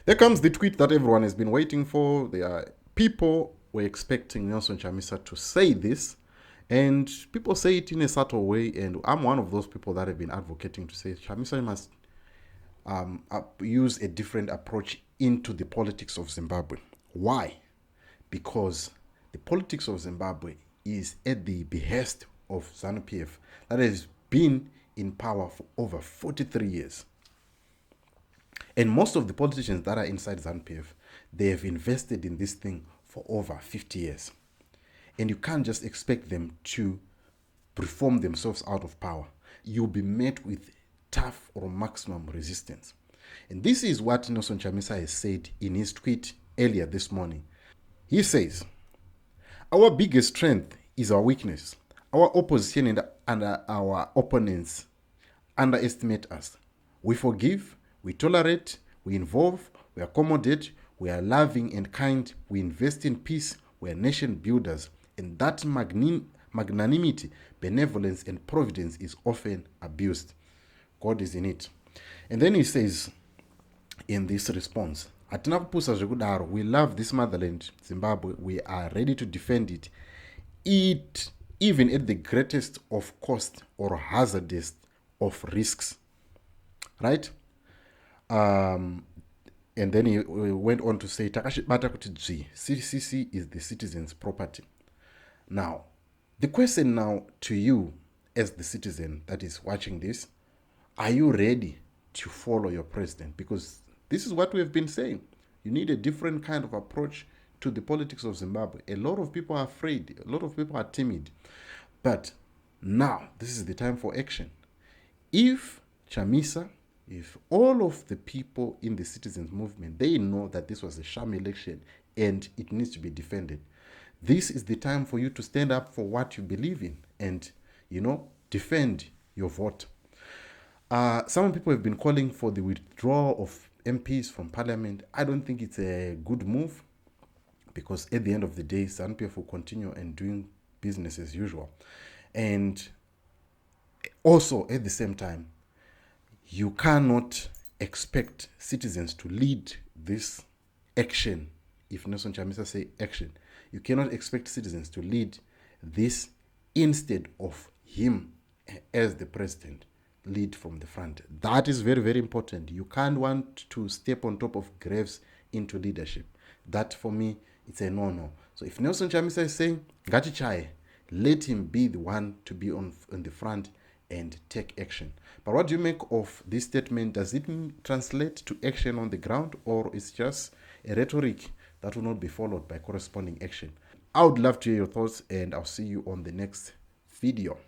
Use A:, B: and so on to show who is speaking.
A: There comes the tweet that everyone has been waiting for. People were expecting Nelson Chamisa to say this, and people say it in a subtle way, and I'm one of those people that have been advocating to say Chamisa must use a different approach into the politics of Zimbabwe. Why? Because the politics of Zimbabwe is at the behest of ZANU PF that has been in power for over 43 years. And most of the politicians that are inside ZANU PF, they have invested in this thing for over 50 years. And you can't just expect them to reform themselves out of power. You'll be met with tough or maximum resistance. And this is what Nelson Chamisa has said in his tweet earlier this morning. He says, "Our biggest strength is our weakness. Our opposition and our opponents underestimate us. We forgive, we tolerate, we involve, we accommodate, we are loving and kind, we invest in peace, we are nation builders, and that magnanimity, benevolence, and providence is often abused. God is in it." And then he says in this response, we love this motherland, Zimbabwe. We are ready to defend it, even at the greatest of cost or hazardous of risks. Right? And then he went on to say, CCC is the citizen's property. Now, the question now to you as the citizen that is watching this, are you ready to follow your president? Because this is what we have been saying. You need a different kind of approach to the politics of Zimbabwe. A lot of people are afraid. A lot of people are timid. But now, this is the time for action. If Chamisa, if all of the people in the citizens movement, they know that this was a sham election and it needs to be defended, this is the time for you to stand up for what you believe in and, defend your vote. Some people have been calling for the withdrawal of MPs from parliament. I don't think it's a good move, because at the end of the day, ZANU PF will continue and doing business as usual. And also, at the same time, you cannot expect citizens to lead this action. If Nelson Chamisa say action, you cannot expect citizens to lead this instead of him as the president lead from the front. That is very, very important. You can't want to step on top of graves into leadership. That, for me, it's a no-no. So if Nelson Chamisa is saying, Gachichai, let him be the one to be on the front and take action. But what do you make of this statement? Does it translate to action on the ground, or is just a rhetoric that will not be followed by corresponding action? I would love to hear your thoughts, and I'll see you on the next video.